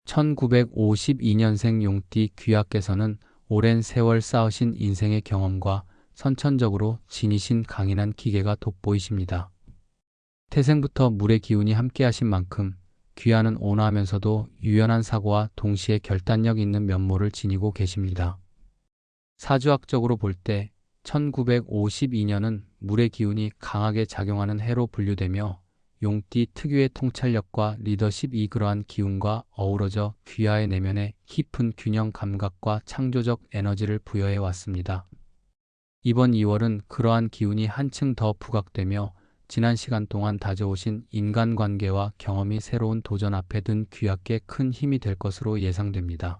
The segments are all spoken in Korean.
1952년생 용띠 귀하께서는 오랜 세월 쌓으신 인생의 경험과 선천적으로 지니신 강인한 기계가 돋보이십니다. 태생부터 물의 기운이 함께하신 만큼 귀하는 온화하면서도 유연한 사고와 동시에 결단력 있는 면모를 지니고 계십니다. 사주학적으로 볼 때 1952년은 물의 기운이 강하게 작용하는 해로 분류되며 용띠 특유의 통찰력과 리더십이 그러한 기운과 어우러져 귀하의 내면에 깊은 균형 감각과 창조적 에너지를 부여해 왔습니다. 이번 2월은 그러한 기운이 한층 더 부각되며 지난 시간 동안 다져오신 인간관계와 경험이 새로운 도전 앞에 든 귀하께 큰 힘이 될 것으로 예상됩니다.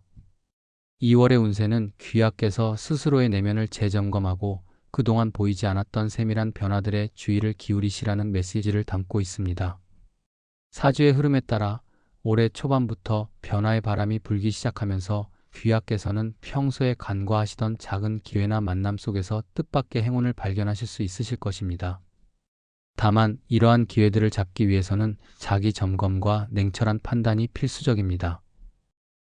2월의 운세는 귀하께서 스스로의 내면을 재점검하고 그동안 보이지 않았던 세밀한 변화들에 주의를 기울이시라는 메시지를 담고 있습니다. 사주의 흐름에 따라 올해 초반부터 변화의 바람이 불기 시작하면서 귀하께서는 평소에 간과하시던 작은 기회나 만남 속에서 뜻밖의 행운을 발견하실 수 있으실 것입니다. 다만 이러한 기회들을 잡기 위해서는 자기 점검과 냉철한 판단이 필수적입니다.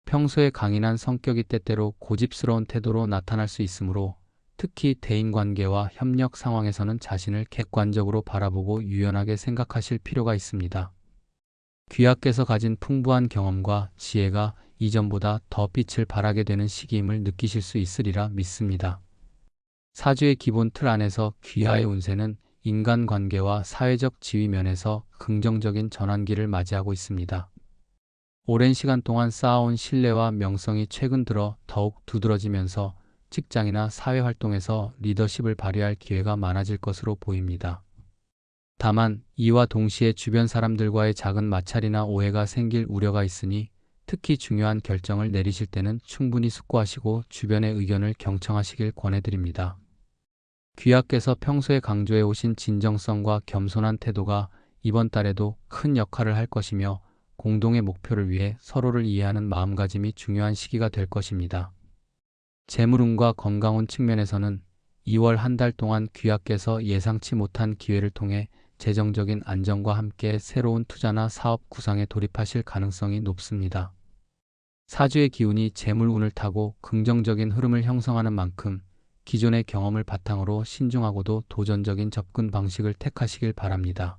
평소에 강인한 성격이 때때로 고집스러운 태도로 나타날 수 있으므로 특히 대인관계와 협력 상황에서는 자신을 객관적으로 바라보고 유연하게 생각하실 필요가 있습니다. 귀하께서 가진 풍부한 경험과 지혜가 이전보다 더 빛을 발하게 되는 시기임을 느끼실 수 있으리라 믿습니다. 사주의 기본 틀 안에서 귀하의 운세는 인간관계와 사회적 지위 면에서 긍정적인 전환기를 맞이하고 있습니다. 오랜 시간 동안 쌓아온 신뢰와 명성이 최근 들어 더욱 두드러지면서 직장이나 사회활동에서 리더십을 발휘할 기회가 많아질 것으로 보입니다. 다만 이와 동시에 주변 사람들과의 작은 마찰이나 오해가 생길 우려가 있으니 특히 중요한 결정을 내리실 때는 충분히 숙고하시고 주변의 의견을 경청하시길 권해드립니다. 귀하께서 평소에 강조해 오신 진정성과 겸손한 태도가 이번 달에도 큰 역할을 할 것이며 공동의 목표를 위해 서로를 이해하는 마음가짐이 중요한 시기가 될 것입니다. 재물운과 건강운 측면에서는 2월 한 달 동안 귀하께서 예상치 못한 기회를 통해 재정적인 안정과 함께 새로운 투자나 사업 구상에 돌입하실 가능성이 높습니다. 사주의 기운이 재물운을 타고 긍정적인 흐름을 형성하는 만큼 기존의 경험을 바탕으로 신중하고도 도전적인 접근 방식을 택하시길 바랍니다.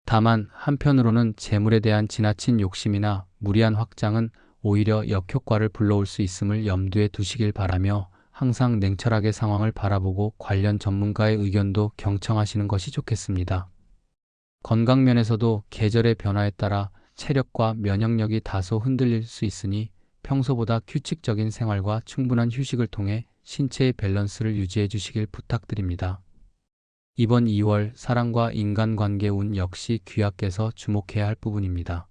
다만 한편으로는 재물에 대한 지나친 욕심이나 무리한 확장은 오히려 역효과를 불러올 수 있음을 염두에 두시길 바라며 항상 냉철하게 상황을 바라보고 관련 전문가의 의견도 경청하시는 것이 좋겠습니다. 건강 면에서도 계절의 변화에 따라 체력과 면역력이 다소 흔들릴 수 있으니 평소보다 규칙적인 생활과 충분한 휴식을 통해 신체의 밸런스를 유지해 주시길 부탁드립니다. 이번 2월 사랑과 인간관계 운 역시 귀하께서 주목해야 할 부분입니다.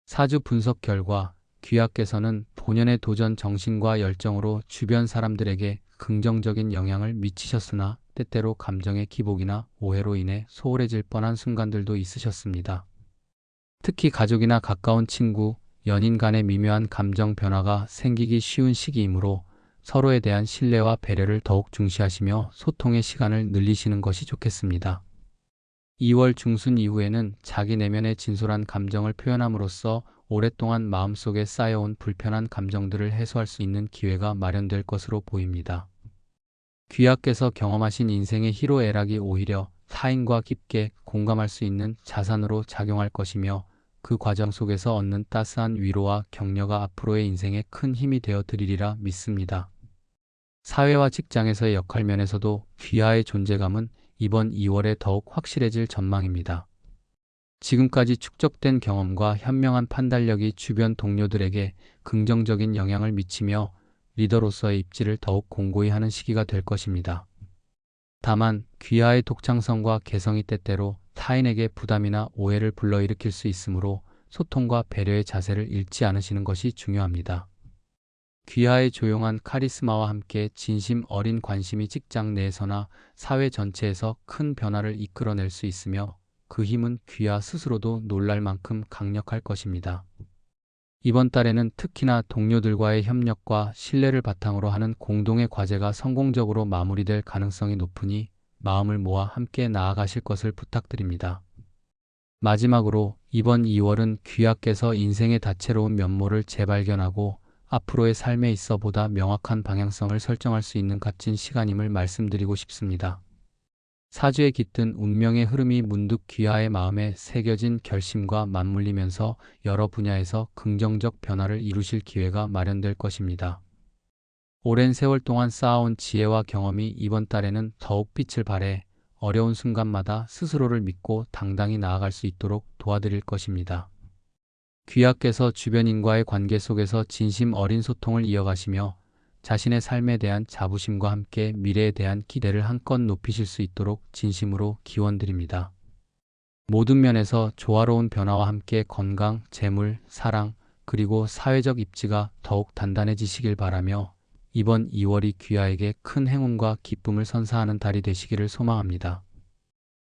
사주 분석 결과 귀하께서는 본연의 도전 정신과 열정으로 주변 사람들에게 긍정적인 영향을 미치셨으나 때때로 감정의 기복이나 오해로 인해 소홀해질 뻔한 순간들도 있으셨습니다. 특히 가족이나 가까운 친구, 연인 간의 미묘한 감정 변화가 생기기 쉬운 시기이므로 서로에 대한 신뢰와 배려를 더욱 중시하시며 소통의 시간을 늘리시는 것이 좋겠습니다. 2월 중순 이후에는 자기 내면의 진솔한 감정을 표현함으로써 오랫동안 마음속에 쌓여온 불편한 감정들을 해소할 수 있는 기회가 마련될 것으로 보입니다. 귀하께서 경험하신 인생의 희로애락이 오히려 타인과 깊게 공감할 수 있는 자산으로 작용할 것이며 그 과정 속에서 얻는 따스한 위로와 격려가 앞으로의 인생에 큰 힘이 되어 드리리라 믿습니다. 사회와 직장에서의 역할 면에서도 귀하의 존재감은 이번 2월에 더욱 확실해질 전망입니다. 지금까지 축적된 경험과 현명한 판단력이 주변 동료들에게 긍정적인 영향을 미치며 리더로서의 입지를 더욱 공고히 하는 시기가 될 것입니다. 다만 귀하의 독창성과 개성이 때때로 타인에게 부담이나 오해를 불러일으킬 수 있으므로 소통과 배려의 자세를 잃지 않으시는 것이 중요합니다. 귀하의 조용한 카리스마와 함께 진심 어린 관심이 직장 내에서나 사회 전체에서 큰 변화를 이끌어낼 수 있으며 그 힘은 귀하 스스로도 놀랄 만큼 강력할 것입니다. 이번 달에는 특히나 동료들과의 협력과 신뢰를 바탕으로 하는 공동의 과제가 성공적으로 마무리될 가능성이 높으니 마음을 모아 함께 나아가실 것을 부탁드립니다. 마지막으로 이번 2월은 귀하께서 인생의 다채로운 면모를 재발견하고 앞으로의 삶에 있어 보다 명확한 방향성을 설정할 수 있는 값진 시간임을 말씀드리고 싶습니다. 사주에 깃든 운명의 흐름이 문득 귀하의 마음에 새겨진 결심과 맞물리면서 여러 분야에서 긍정적 변화를 이루실 기회가 마련될 것입니다. 오랜 세월 동안 쌓아온 지혜와 경험이 이번 달에는 더욱 빛을 발해 어려운 순간마다 스스로를 믿고 당당히 나아갈 수 있도록 도와드릴 것입니다. 귀하께서 주변인과의 관계 속에서 진심 어린 소통을 이어가시며 자신의 삶에 대한 자부심과 함께 미래에 대한 기대를 한껏 높이실 수 있도록 진심으로 기원드립니다. 모든 면에서 조화로운 변화와 함께 건강, 재물, 사랑, 그리고 사회적 입지가 더욱 단단해지시길 바라며 이번 2월이 귀하에게 큰 행운과 기쁨을 선사하는 달이 되시기를 소망합니다.